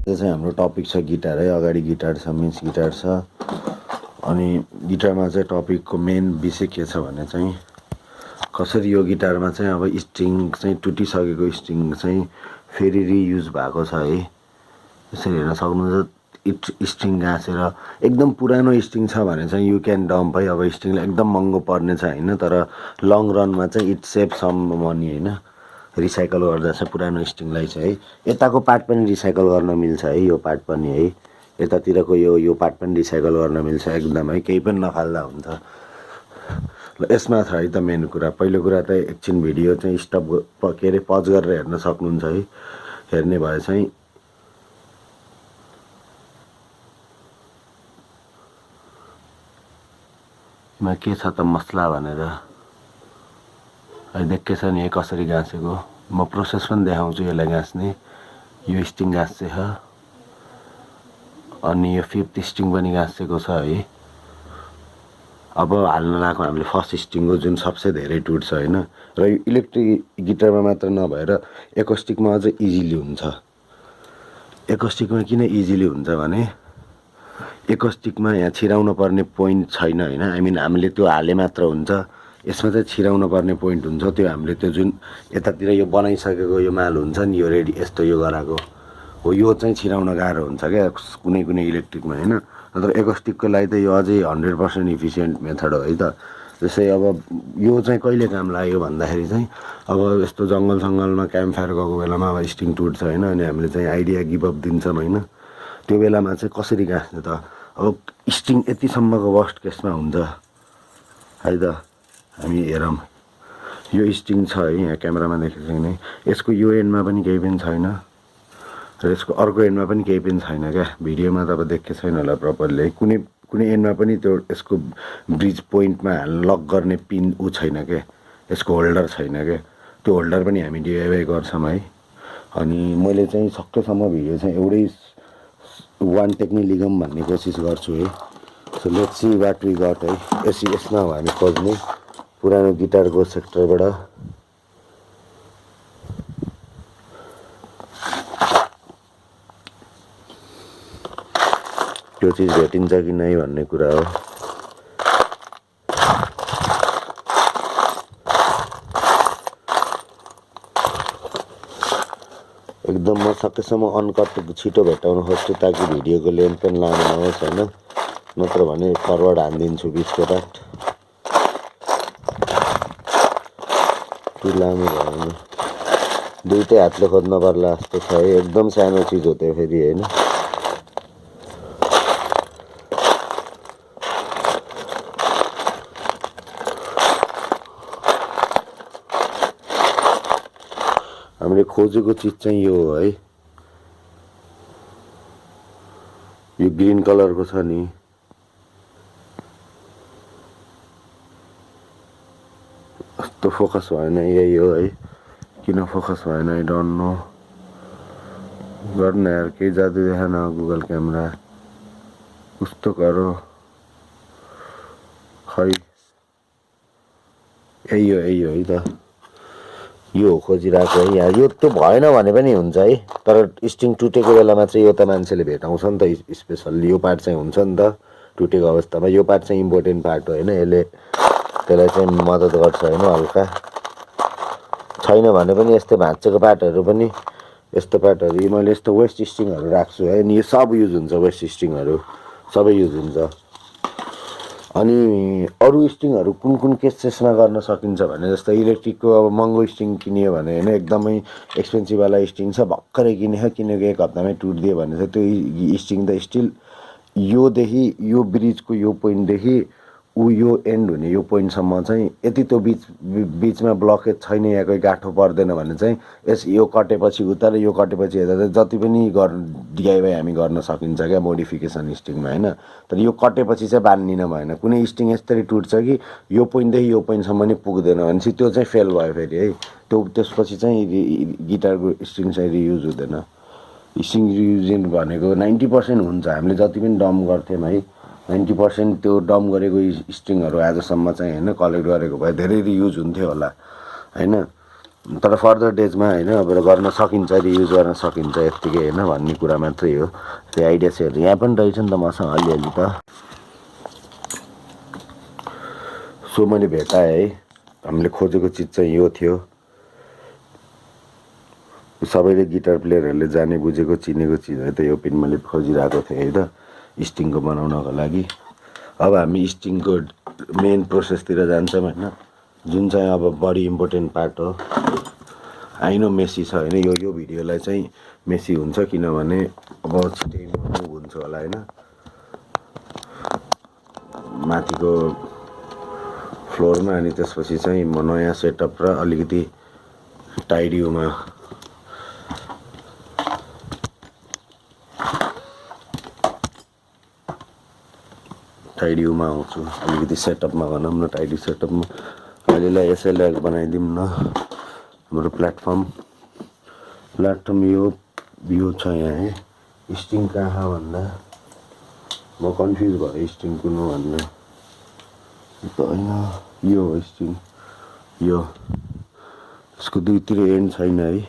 यो चाहिँ हाम्रो टपिक छ गिटार है। अगाडि गिटार छ, मिन्स गिटार छ। अनि गिटारमा चाहिँ टपिकको मेन विषय के छ भने चाहिँ कसरी यो गिटारमा चाहिँ अब स्ट्रिङ चाहिँ टुटिसकेको स्ट्रिङ चाहिँ फेरि रियुज भएको छ है। यसरी हेर्न सक्नुहुन्छ स्ट्रिङ गाँसेर एकदम पुरानो स्ट्रिङ छ भने चाहिँ यु क्यान डम्प है। अब स्ट्रिङलाई एकदम महँगो पर्ने छ होइन, तर लङ रनमा चाहिँ इट सेभ सम मनी होइन। रिसाइकल गर्दा चाहिँ पुरानो स्ट्रिङलाई चाहिँ है, यताको पार्ट पनि रिसाइकल गर्न मिल्छ है, यो पार्ट पनि है, यतातिरको यो पार्ट पनि रिसाइकल गर्न मिल्छ एकदम है, केही पनि नफाल्दा हुन्छ। ल यसमा छ है त मेन कुरा। पहिलो कुरा त एकछिन भिडियो चाहिँ स्टप के अरे पज गरेर हेर्न सक्नुहुन्छ है। हेर्ने भए चाहिँ मा के छ त मसला भनेर अहिले देखेछ नि कसरी गाँसेको। म प्रोसेस पनि देखाउँछु यसलाई गाँस्ने। यो स्ट्रिङ गाँसेछ अनि यो फिफ्थ स्ट्रिङ पनि गाँसेको छ है। अब हाल्न लागेको हामीले फर्स्ट स्ट्रिङको जुन सबसे धेरै टुट्छ होइन। र यो इलेक्ट्रिक गिटारमा मात्र नभएर एकोस्टिकमा अझ इजिली हुन्छ। एकोस्टिकमा किन इजिली हुन्छ भने एकोस्टिकमा यहाँ छिराउन पर्ने पोइन्ट छैन होइन। आई मिन हामीले त्यो हाले मात्र हुन्छ। यसमा चाहिँ छिराउन पर्ने पोइन्ट हुन्छ। त्यो हामीले त्यो जुन यतातिर यो बनाइसकेको यो माल हुन्छ नि, यो रेडी यस्तो यो गराएको हो, यो चाहिँ छिराउन गाह्रो हुन्छ क्या कुनै कुनै इलेक्ट्रिकमा होइन। तर एकोस्टिकको लागि त यो अझै 100% इफिसियन्ट मेथड हो है त। जस्तै अब यो चाहिँ कहिले काम लाग्यो भन्दाखेरि चाहिँ अब यस्तो जङ्गल सङ्गलमा क्याम्प फायर गएको बेलामा अब स्ट्रिङ टुट्छ होइन, अनि हामीले चाहिँ आइडिया गिभअप दिन्छौँ होइन। त्यो बेलामा चाहिँ कसरी गाँस्ने त, अब स्ट्रिङ यतिसम्मको वर्स्ट केसमा हुन्छ है त। हामी हेरौँ यो स्ट्रिङ छ है, यहाँ क्यामेरामा देखेको छैन। यसको यो एन्डमा पनि केही पनि छैन र यसको अर्को एन्डमा पनि केही पनि छैन क्या। भिडियोमा त अब देखेको छैन होला प्रपरली। कुनै कुनै एन्डमा पनि त्यो यसको ब्रिज पोइन्टमा लक गर्ने पिन छैन क्या, यसको होल्डर छैन क्या। त्यो होल्डर पनि हामी डिआइवाई गर्छौँ है। अनि मैले चाहिँ सकेसम्म भिडियो चाहिँ एउटै वान टेकमै लिगौँ भन्ने कोसिस गर्छु है। So let's see what we got है। यसमा हो हामी खोज्ने पुरानो गिटारको सेक्टरबाट। त्यो चिज भेटिन्छ कि नै भन्ने कुरा हो। एकदम म सकेसम्म अनकट छिटो भेटाउन खोज्छु ताकि भिडियोको लेन्थ पनि लामो नहोस् होइन। नत्र भने फरवर्ड हानिदिन्छु बिचको पार्ट। त्यो लामो भयो भने दुइटै हातले खोज्न पर्ला जस्तो छ है। एकदम सानो चिज हो त्यो फेरि होइन। हामीले खोजेको चिज चाहिँ यो हो है। यो ग्रिन कलरको छ नि, यस्तो फोकस भएन, यही हो है। किन फोकस भएन आई डोन्ट नो। गर्न यार केही जादु देखा न गुगल क्यामेरा, कस्तो गरो खै। यही हो है त, यो हो खोजिरहेको है यहाँ। यो त्यो भएन भने पनि हुन्छ है, तर स्ट्रिङ टुटेको बेलामा चाहिँ यो त मान्छेले भेटाउँछ नि त। स्पेसल्ली यो पार्ट चाहिँ हुन्छ नि त टुटेको अवस्थामा। यो पार्ट चाहिँ इम्पोर्टेन्ट पार्ट हो होइन। यसले त्यसलाई चाहिँ मद्दत गर्छ होइन हल्का। छैन भने पनि यस्तै भाँचेको पार्टहरू पनि, यस्तो पार्टहरू मैले यस्तो वेस्ट स्ट्रिङहरू राख्छु है। अनि यो सब युज हुन्छ, वेस्ट स्ट्रिङहरू सबै युज हुन्छ। अनि अरू स्ट्रिङहरू कुन कुन केसेसमा गर्न सकिन्छ भने जस्तै इलेक्ट्रिकको अब महँगो स्ट्रिङ किन्यो भने होइन, एकदमै एक्सपेन्सिभवाला स्ट्रिङ छ भर्खरै किनेको एक हप्तामै टुटिदियो भने चाहिँ त्यो स्ट्रिङ त स्टिल योदेखि यो ब्रिजको यो पोइन्टदेखि यो एन्ड हुने यो पोइन्टसम्म चाहिँ यति त्यो बिचमा ब्लकेज छैन या कोही गाँठो पर्दैन भने चाहिँ यो कटेपछि उता र यो कटेपछि यता चाहिँ जति पनि डिआइवाई हामी गर्न सकिन्छ क्या मोडिफिकेसन स्ट्रिङमा होइन। तर यो कटेपछि चाहिँ बान्दिन भएन। कुनै स्ट्रिङ यस्तरी टुट्छ कि यो पोइन्टदेखि यो पोइन्टसम्म नि पुग्दैन भनेपछि त्यो चाहिँ फेल भयो फेरि है। त्यसपछि चाहिँ गिटारको स्ट्रिङ चाहिँ रियुज हुँदैन। स्ट्रिङ रियुज भनेको 90% हुन्छ। हामीले जति पनि डम्प गर्थ्यौँ है, 90% त्यो डम्प गरेको स्ट्रिङहरू आजसम्म चाहिँ होइन कलेक्ट गरेको भए धेरै रियुज हुन्थ्यो होला होइन। तर फर्दर डेजमा होइन अब गर्न सकिन्छ, रियुज गर्न सकिन्छ यत्तिकै होइन भन्ने कुरा मात्रै हो। त्यो आइडिया चाहिँ यहाँ पनि रहेछ नि त मसँग अलिअलि त। सो मैले भेटाएँ है, हामीले खोजेको चिज चाहिँ यो थियो। सबैले गिटार प्लेयरहरूले जाने बुझेको चिनेको चिज है त यो पिन मैले खोजिरहेको थिएँ है त स्ट्रिङको बनाउनको लागि। अब हामी स्ट्रिङको मेन प्रोसेसतिर जान्छौँ होइन, जुन चाहिँ अब बढी इम्पोर्टेन्ट पार्ट हो। आइनो मेसी छ होइन, यो भिडियोलाई चाहिँ मेसी हुन्छ किनभने अब छिटै मुभ हुन्छ होला होइन। माथिको फ्लोरमा अनि त्यसपछि चाहिँ म नयाँ सेटअप र अलिकति टाइडियोमा आउँछु, अलिकति सेटअपमा भनौँ न, टाइडी सेटअपमा। अहिलेलाई यसैलाई बनाइदिउँ न हाम्रो प्लेटफर्म यो छ यहाँ है। स्ट्रिङ कहाँ भन्दा म कन्फ्युज भएँ, स्ट्रिङ कुन हो भन्दा त होइन यो हो स्ट्रिङ। यो यसको दुईतिर एन्ड छैन है,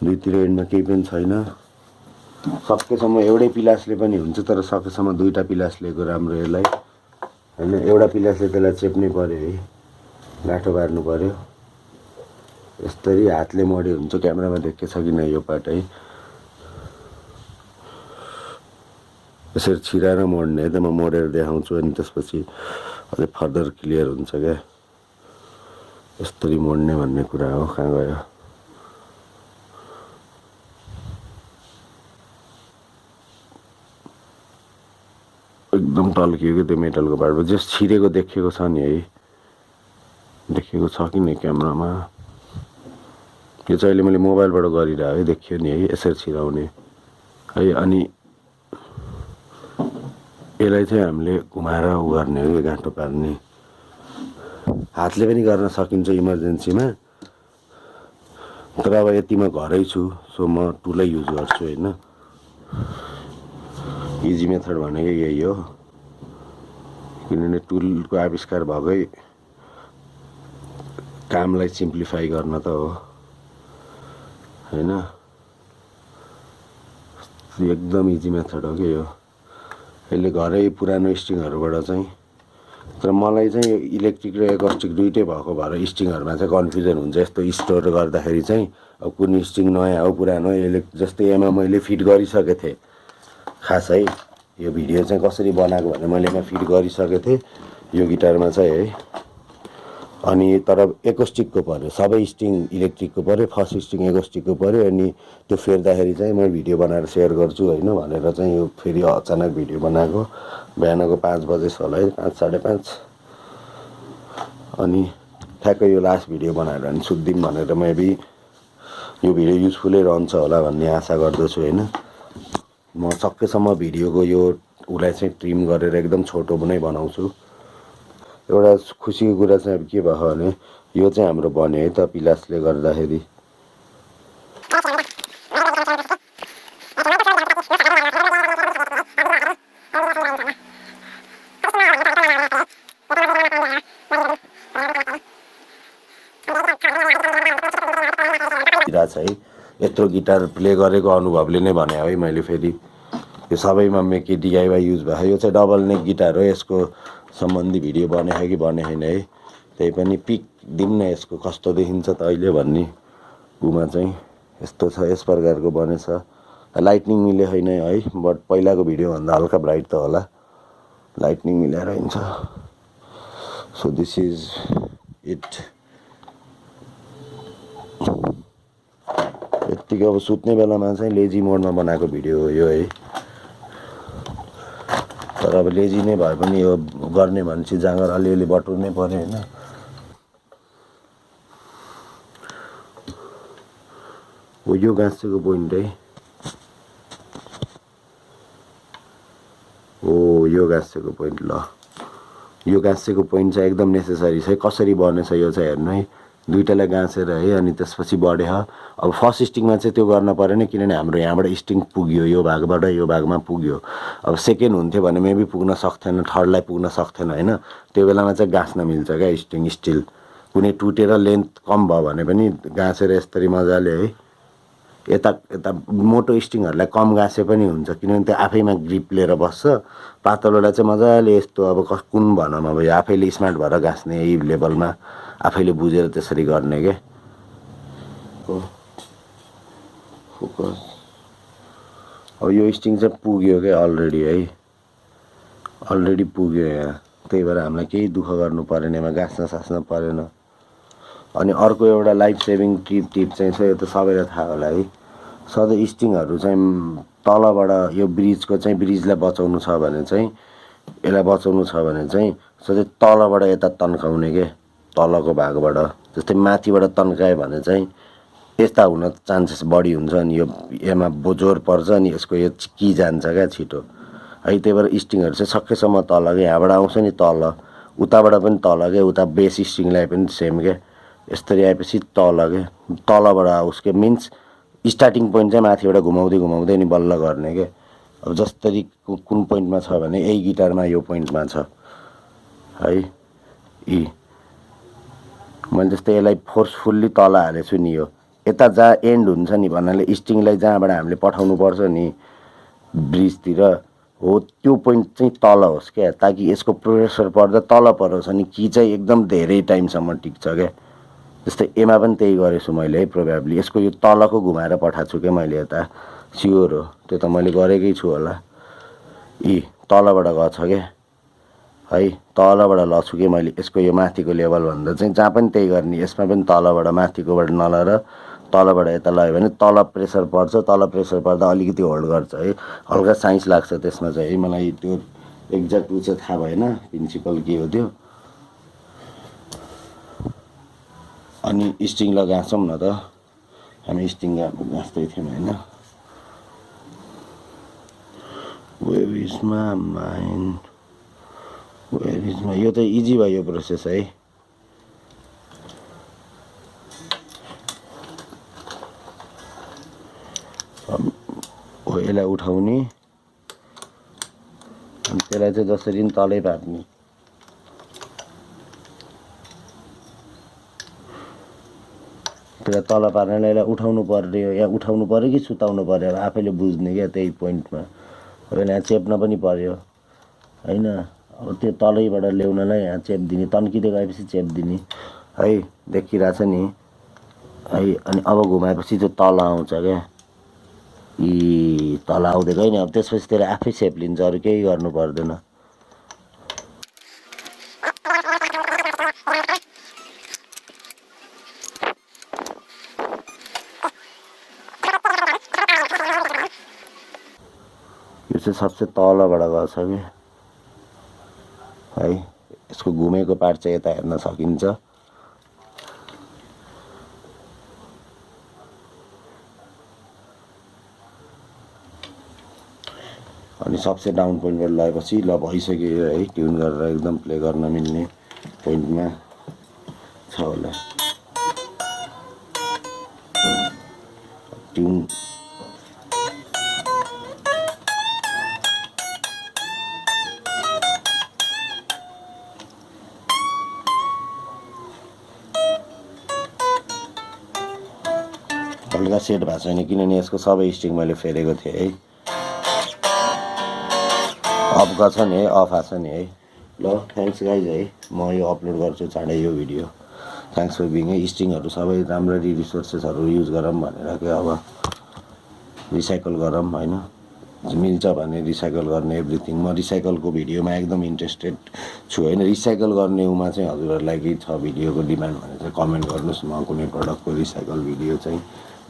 दुईतिर एन्डमा केही पनि छैन। सकेसम्म एउटै पिलासले पनि हुन्छ, तर सकेसम्म दुईवटा पिलास लिएको राम्रो यसलाई होइन। एउटा पिलासले त्यसलाई चेप्नै पऱ्यो है, गाँठो पार्नु पऱ्यो। यसरी हातले मोडे हुन्छ, क्यामेरामा देखेको छ किन यो पार्ट है। यसरी छिराएर मोड्ने है त, म मोडेर देखाउँछु अनि त्यसपछि अझै फर्दर क्लियर हुन्छ क्या। यसरी मोड्ने भन्ने कुरा हो। कहाँ गयो एकदम टल्कियो कि त्यो मेटलको पार्ट, जस छिरेको देखिएको छ नि है, देखेको छ कि नि क्यामेरामा। यो चाहिँ अहिले मैले मोबाइलबाट गरिरहेको है, देखियो नि है यसरी छिराउने है। अनि यसलाई चाहिँ हामीले घुमाएर उ गर्ने हो, गाँठो पार्ने। हातले पनि गर्न सकिन्छ इमर्जेन्सीमा, तर अब यति म घरै छु सो म टुलै युज गर्छु होइन। इजी मेथड भनेकै यही हो, किनभने टुलको आविष्कार भएकै कामलाई सिम्प्लिफाई गर्न त हो होइन। एकदम इजी मेथड हो कि यो। यसले घरै पुरानो स्ट्रिङहरूबाट चाहिँ, तर मलाई चाहिँ यो इलेक्ट्रिक र एकस्टिक दुइटै भएको भएर स्ट्रिङहरूमा चाहिँ कन्फ्युजन हुन्छ। यस्तो स्टोर गर्दाखेरि चाहिँ अब कुन स्ट्रिङ नयाँ हो पुरानो हो। जस्तै यसमा मैले फिट गरिसकेको थिएँ खास है। यो भिडियो चाहिँ कसरी बनाएको भने मैले यसमा फिट गरिसकेको थिएँ यो गिटारमा चाहिँ है। अनि तर एकोस्टिकको पऱ्यो, सबै स्ट्रिङ इलेक्ट्रिकको पऱ्यो, फर्स्ट स्ट्रिङ एकोस्टिकको पऱ्यो। अनि त्यो फेर्दाखेरि चाहिँ म भिडियो बनाएर सेयर गर्छु होइन भनेर चाहिँ यो फेरि अचानक भिडियो बनाएको। बिहानको 5 बजेछ होला है, 5 साढे 5। अनि ठ्याक्कै यो लास्ट भिडियो बनाएर अनि सुत्दिउँ भनेर मेबी यो भिडियो युजफुलै रहन्छ होला भन्ने आशा गर्दछु होइन। म सकेसम्म भिडियोको यो उसलाई चाहिँ ट्रिम गरेर एकदम छोटो नै बनाउँछु। एउटा खुसीको कुरा चाहिँ अब के भयो भने यो चाहिँ हाम्रो बन्यो है त पिलासले गर्दाखेरि। है यत्रो गिटार प्ले गरेको अनुभवले नै भने है मैले फेरि यो सबैमा मेकी डिआइवाई युज भएको। यो चाहिँ डबल नेक गिटार हो, यसको सम्बन्धी भिडियो बनेको कि बनेको छैन है। त्यही पनि पिक दिउँ न यसको कस्तो देखिन्छ त अहिले भन्ने उमा चाहिँ यस्तो छ, यस प्रकारको बनेछ। लाइटनिङ मिले छैन है, बट पहिलाको भिडियोभन्दा हल्का ब्राइट त होला, लाइटनिङ मिलाएर हिँड्छ। So this is it. यत्तिकै अब सुत्ने बेलामा चाहिँ लेजी मोडमा बनाएको भिडियो हो यो है। तर अब लेजी नै भए पनि यो गर्ने भनेपछि जाँगर अलिअलि बटुल्नै पऱ्यो होइन। हो यो गाँसेको पोइन्ट है, हो यो गाँसेको पोइन्ट। ल यो गाँसेको पोइन्ट चाहिँ एकदम नेसेसरी छ है। कसरी बनेछ यो चाहिँ हेर्नु है। दुईटालाई गाँसेर है अनि त्यसपछि बढ्यो। अब फर्स्ट स्टिङमा चाहिँ त्यो गर्न परेन किनभने हाम्रो यहाँबाट स्टिङ पुग्यो यो भागबाट यो भागमा पुग्यो। अब सेकेन्ड हुन्थ्यो भने मेबी पुग्न सक्थेन, थर्डलाई पुग्न सक्थेन होइन। त्यो बेलामा चाहिँ गाँस्न मिल्छ क्या स्टिङ स्टिल। कुनै टुटेर लेन्थ कम भयो भने पनि गाँसेर यसरी मजाले है। यता यता मोटो स्टिङहरूलाई कम गाँसे पनि हुन्छ किनभने त्यो आफैमा ग्रिप लिएर बस्छ। पातलोलाई चाहिँ मजाले यस्तो अब कुन भनौँ अब यो आफैले स्मार्ट भएर गाँस्ने यही लेभलमा आफैले बुझेर त्यसरी गर्ने के। फोकस अब यो स्टिङ चाहिँ पुग्यो क्या अलरेडी है, अलरेडी पुग्यो यहाँ। त्यही भएर हामीलाई केही दुःख गर्नु परेन, यसमा गाँस्न सास्न परेन। अनि अर्को एउटा लाइफ सेभिङ टिप चाहिँ छ, यो त सबैलाई थाहा होला है। सधैँ स्टिङहरू चाहिँ तलबाट यो ब्रिजको चाहिँ ब्रिजलाई बचाउनु छ भने चाहिँ यसलाई बचाउनु छ भने चाहिँ सधैँ तलबाट यता तन्काउने के, तलको भागबाट। जस्तै माथिबाट तन्कायो भने चाहिँ यस्ता हुन चान्सेस बढी हुन्छ अनि यो यसमा जोर पर्छ अनि यसको यो चिक्किजान्छ क्या छिटो है। त्यही भएर स्टिङहरू चाहिँ सकेसम्म तल के, यहाँबाट आउँछ नि तल, उताबाट पनि तल के, उता बेस स्टिङलाई पनि सेम के। यसरी आएपछि तल के, तलबाट आओस् के, मिन्स स्टार्टिङ पोइन्ट चाहिँ माथिबाट घुमाउँदै घुमाउँदै अनि बल्ल गर्ने के। अब जसरी कुन पोइन्टमा छ भने यही गिटारमा यो पोइन्टमा छ है। मैले जस्तै यसलाई फोर्सफुल्ली तल हालेछु नि, यो यता जहाँ एन्ड हुन्छ नि भन्नाले स्टिङलाई जहाँबाट हामीले पठाउनु पर्छ नि ब्रिजतिर हो त्यो पोइन्ट चाहिँ तल होस् क्या, ताकि यसको प्रेसर पर्दा तल परोस् अनि की चाहिँ एकदम धेरै टाइमसम्म टिक्छ क्या। जस्तै एमा पनि त्यही गरेछु मैले है, प्रोभेबली यसको यो तलको घुमाएर पठाएको छु क्या मैले यता, स्योर हो त्यो त मैले गरेकै छु होला। तलबाट गछ क्या है, तलबाट लछु कि मैले यसको यो माथिको लेभल भन्दा चाहिँ जहाँ पनि त्यही गर्ने, यसमा पनि तलबाट माथिकोबाट नलएर तलबाट यता लयो भने तल प्रेसर पर्छ, तल प्रेसर पर्दा अलिकति होल्ड गर्छ है। हल्का साइन्स लाग्छ त्यसमा चाहिँ है, मलाई त्यो एक्ज्याक्ट उ चाहिँ थाहा भएन प्रिन्सिपल के हो त्यो। अनि स्टिङलाई गाँच्छौँ न त, हामी स्टिङ गाँच्दै थियौँ होइन। Where is my mind, where is my, यो त इजी भयो यो प्रोसेस है। यसलाई उठाउने अनि त्यसलाई चाहिँ जसरी पनि तलै पार्ने। त्यसलाई तल पार्नलाई यसलाई उठाउनु पर्यो, या उठाउनु पर्यो कि सुताउनु पर्यो अब आफैले बुझ्ने क्या त्यही पोइन्टमा। अब यहाँ चेप्न पनि पर्यो होइन, अब त्यो तलैबाट ल्याउनलाई यहाँ चेप दिने, तन्किँदै गएपछि चेप दिने है, देखिरहेछ नि है। अनि अब घुमाएपछि त्यो तल आउँछ क्या, तल आउँदै गयो नि। अब त्यसपछि त्यसले आफै सेप लिन्छ, अरू केही गर्नु पर्दैन। यो चाहिँ सबसे तलबाट गछ कि है, यसको घुमेको पार्ट चाहिँ यता हेर्न सकिन्छ। अनि सबसे डाउन पोइन्टबाट लगाएपछि ल भइसक्यो है, ट्युन गरेर एकदम प्ले गर्न मिल्ने पोइन्टमा छ होला ट्युन। हल्का सेट भएको छैन किनभने यसको सबै स्ट्रिङ मैले फेरेको थिएँ है। अफ गर्छ नि है, अफ आएको छ नि है। ल थ्याङ्क्स गाइज है, म यो अपलोड गर्छु चाँडै यो भिडियो। थ्याङ्क्स फर बिङ है। स्ट्रिङहरू सबै राम्ररी रिसोर्सेसहरू युज गरौँ भनेर क्या, अब रिसाइकल गरौँ होइन, मिल्छ भने रिसाइकल गर्ने एभ्रिथिङ। म रिसाइकलको भिडियोमा एकदम इन्ट्रेस्टेड छु होइन। रिसाइकल गर्ने उमा चाहिँ हजुरहरूलाई केही छ भिडियोको डिमान्ड भने चाहिँ कमेन्ट गर्नुहोस्, म कुनै प्रडक्टको रिसाइकल भिडियो चाहिँ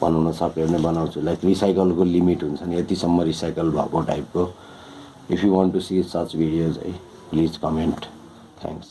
बनाउन सक्यो भने बनाउँछु। लाइक रिसाइकलको लिमिट हुन्छ नि, यतिसम्म रिसाइकल भएको टाइपको। If you want to see such videos है, प्लिज कमेन्ट। थ्याङ्क्स।